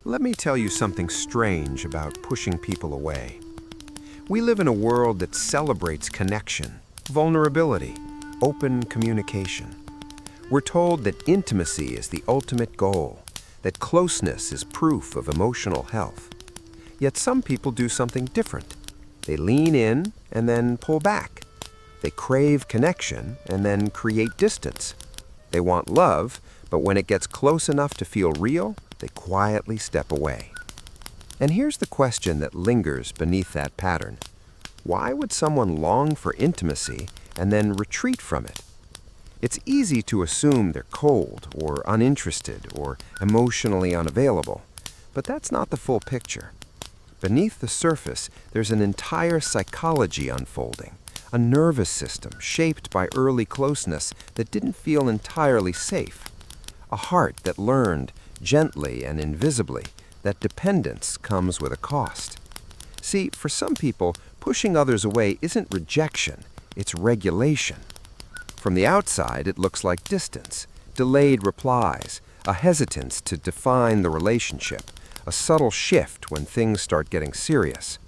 Let me tell you something strange about pushing people away. We live in a world that celebrates connection, vulnerability, open communication. We're told that intimacy is the ultimate goal, that closeness is proof of emotional health. Yet some people do something different. They lean in and then pull back. They crave connection and then create distance. They want love, but when it gets close enough to feel real, they quietly step away. And here's the question that lingers beneath that pattern. Why would someone long for intimacy and then retreat from it? It's easy to assume they're cold or uninterested or emotionally unavailable, but that's not the full picture. Beneath the surface, there's an entire psychology unfolding, a nervous system shaped by early closeness that didn't feel entirely safe, a heart that learned, gently and invisibly, that dependence comes with a cost. See, for some people, pushing others away isn't rejection, it's regulation. From the outside, it looks like distance, delayed replies, a hesitance to define the relationship, a subtle shift when things start getting serious.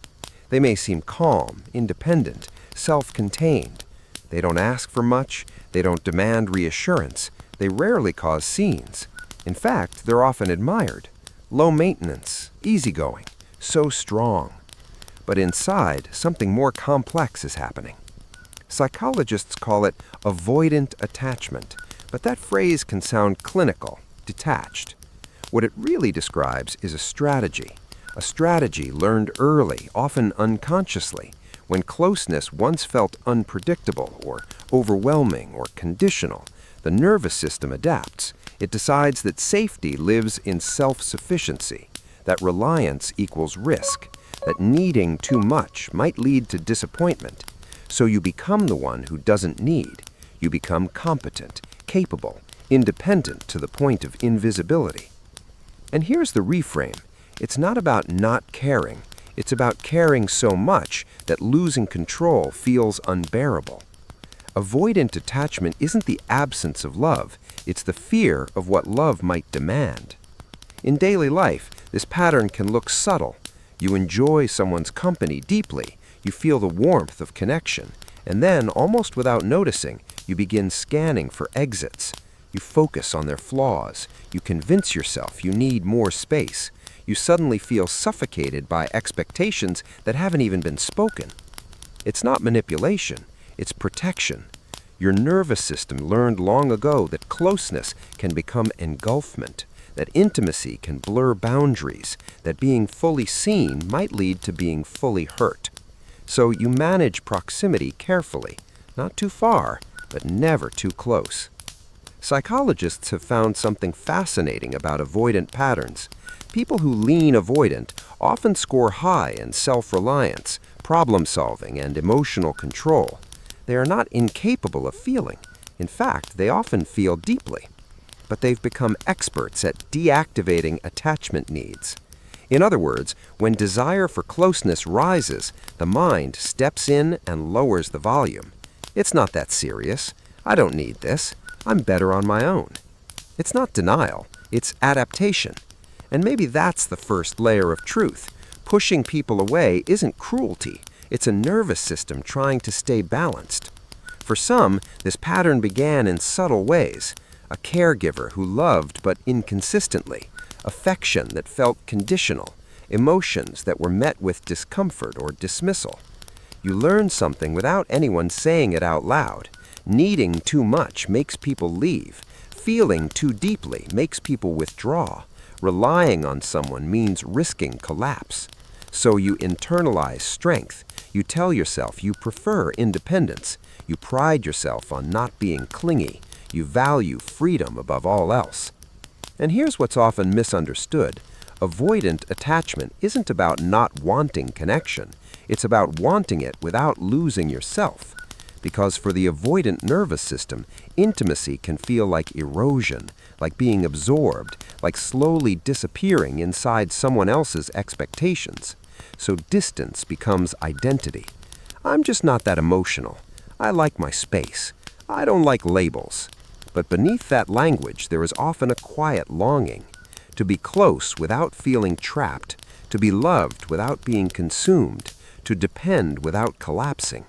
They may seem calm, independent, self-contained. They don't ask for much, they don't demand reassurance, they rarely cause scenes. In fact, they're often admired. Low maintenance, easygoing, so strong. But inside, something more complex is happening. Psychologists call it avoidant attachment, but that phrase can sound clinical, detached. What it really describes is a strategy learned early, often unconsciously, when closeness once felt unpredictable or overwhelming or conditional. The nervous system adapts. It decides that safety lives in self-sufficiency, that reliance equals risk, that needing too much might lead to disappointment. So you become the one who doesn't need. You become competent, capable, independent to the point of invisibility. And here's the reframe. It's not about not caring. It's about caring so much that losing control feels unbearable. Avoidant attachment isn't the absence of love. It's the fear of what love might demand. In daily life, this pattern can look subtle. You enjoy someone's company deeply. You feel the warmth of connection. And then, almost without noticing, you begin scanning for exits. You focus on their flaws. You convince yourself you need more space. You suddenly feel suffocated by expectations that haven't even been spoken. It's not manipulation. It's protection. Your nervous system learned long ago that closeness can become engulfment, that intimacy can blur boundaries, that being fully seen might lead to being fully hurt. So you manage proximity carefully, not too far, but never too close. Psychologists have found something fascinating about avoidant patterns. People who lean avoidant often score high in self-reliance, problem-solving, and emotional control. They are not incapable of feeling. In fact, they often feel deeply. But they've become experts at deactivating attachment needs. In other words, when desire for closeness rises, the mind steps in and lowers the volume. It's not that serious. I don't need this. I'm better on my own. It's not denial. It's adaptation. And maybe that's the first layer of truth. Pushing people away isn't cruelty. It's a nervous system trying to stay balanced. For some, this pattern began in subtle ways. A caregiver who loved but inconsistently, affection that felt conditional, emotions that were met with discomfort or dismissal. You learn something without anyone saying it out loud. Needing too much makes people leave. Feeling too deeply makes people withdraw. Relying on someone means risking collapse. So you internalize strength. You tell yourself you prefer independence. You pride yourself on not being clingy. You value freedom above all else. And here's what's often misunderstood. Avoidant attachment isn't about not wanting connection. It's about wanting it without losing yourself. Because for the avoidant nervous system, intimacy can feel like erosion, like being absorbed, like slowly disappearing inside someone else's expectations. So distance becomes identity. I'm just not that emotional. I like my space. I don't like labels. But beneath that language, there is often a quiet longing to be close without feeling trapped, to be loved without being consumed, to depend without collapsing.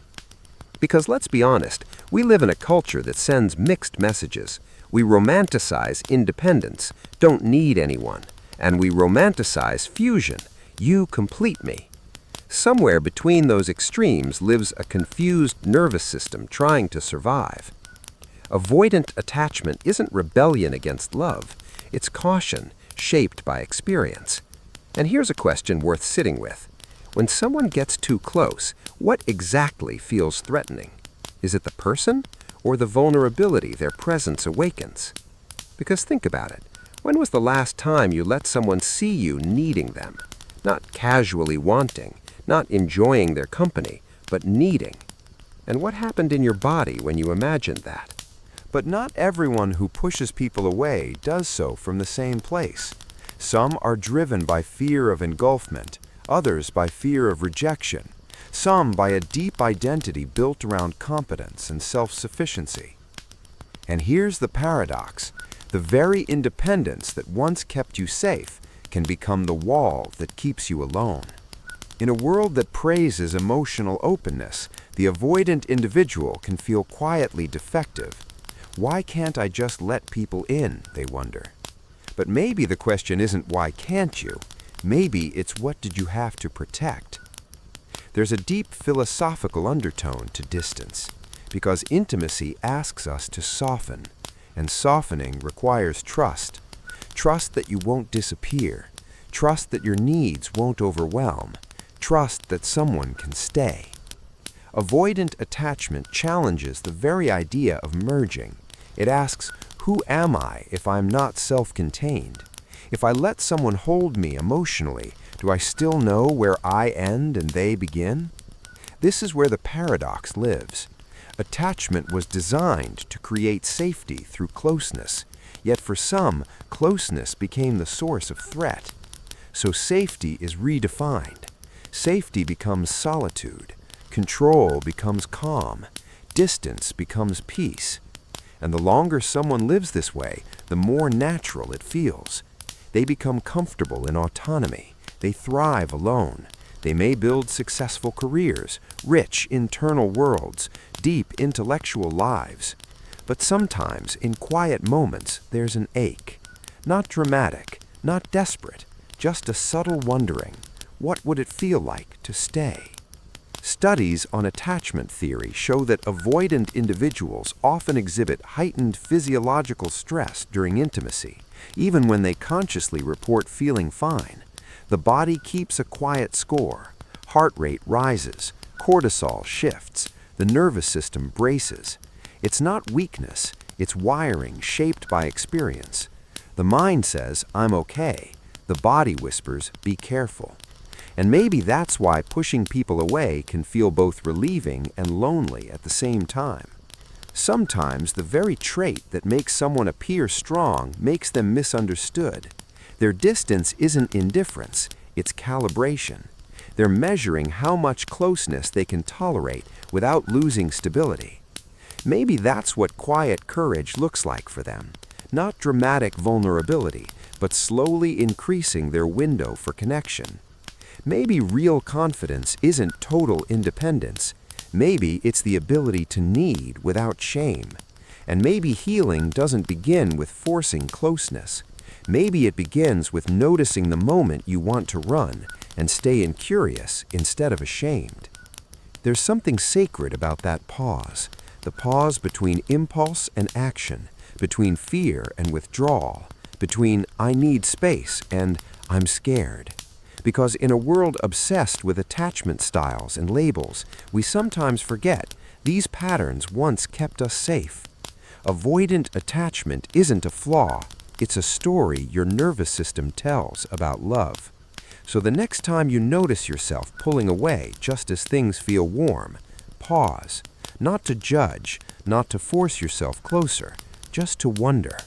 Because let's be honest, we live in a culture that sends mixed messages. We romanticize independence, don't need anyone, and we romanticize fusion, you complete me. Somewhere between those extremes lives a confused nervous system trying to survive. Avoidant attachment isn't rebellion against love, it's caution shaped by experience. And here's a question worth sitting with. When someone gets too close, what exactly feels threatening? Is it the person or the vulnerability their presence awakens? Because think about it. When was the last time you let someone see you needing them? Not casually wanting, not enjoying their company, but needing. And what happened in your body when you imagined that? But not everyone who pushes people away does so from the same place. Some are driven by fear of engulfment, others by fear of rejection, some by a deep identity built around competence and self-sufficiency. And here's the paradox. The very independence that once kept you safe can become the wall that keeps you alone. In a world that praises emotional openness, the avoidant individual can feel quietly defective. Why can't I just let people in, they wonder. But maybe the question isn't why can't you? Maybe it's what did you have to protect? There's a deep philosophical undertone to distance, because intimacy asks us to soften, and softening requires trust. Trust that you won't disappear. Trust that your needs won't overwhelm. Trust that someone can stay. Avoidant attachment challenges the very idea of merging. It asks, who am I if I'm not self-contained? If I let someone hold me emotionally, do I still know where I end and they begin? This is where the paradox lives. Attachment was designed to create safety through closeness, yet for some, closeness became the source of threat. So safety is redefined. Safety becomes solitude. Control becomes calm. Distance becomes peace. And the longer someone lives this way, the more natural it feels. They become comfortable in autonomy. They thrive alone. They may build successful careers, rich internal worlds, deep intellectual lives. But sometimes, in quiet moments, there's an ache. Not dramatic, not desperate, just a subtle wondering. What would it feel like to stay? Studies on attachment theory show that avoidant individuals often exhibit heightened physiological stress during intimacy, even when they consciously report feeling fine. The body keeps a quiet score. Heart rate rises, cortisol shifts, the nervous system braces. It's not weakness, it's wiring shaped by experience. The mind says, I'm okay. The body whispers, be careful. And maybe that's why pushing people away can feel both relieving and lonely at the same time. Sometimes the very trait that makes someone appear strong makes them misunderstood. Their distance isn't indifference, it's calibration. They're measuring how much closeness they can tolerate without losing stability. Maybe that's what quiet courage looks like for them. Not dramatic vulnerability, but slowly increasing their window for connection. Maybe real confidence isn't total independence. Maybe it's the ability to need without shame. And maybe healing doesn't begin with forcing closeness. Maybe it begins with noticing the moment you want to run and stay curious instead of ashamed. There's something sacred about that pause, the pause between impulse and action, between fear and withdrawal, between I need space and I'm scared. Because in a world obsessed with attachment styles and labels, we sometimes forget these patterns once kept us safe. Avoidant attachment isn't a flaw, it's a story your nervous system tells about love. So the next time you notice yourself pulling away just as things feel warm, pause. Not to judge, not to force yourself closer, just to wonder,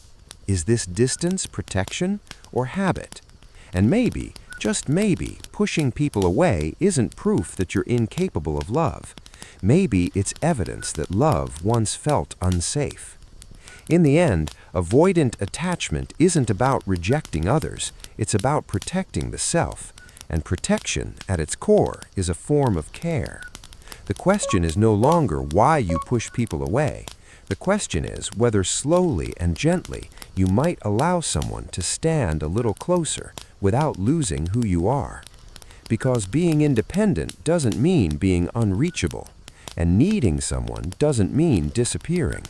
is this distance protection or habit? And maybe, just maybe, pushing people away isn't proof that you're incapable of love. Maybe it's evidence that love once felt unsafe. In the end, avoidant attachment isn't about rejecting others, it's about protecting the self, and protection, at its core, is a form of care. The question is no longer why you push people away. The question is whether slowly and gently you might allow someone to stand a little closer without losing who you are. Because being independent doesn't mean being unreachable, and needing someone doesn't mean disappearing.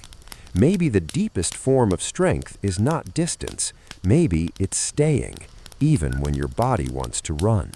Maybe the deepest form of strength is not distance, maybe it's staying, even when your body wants to run.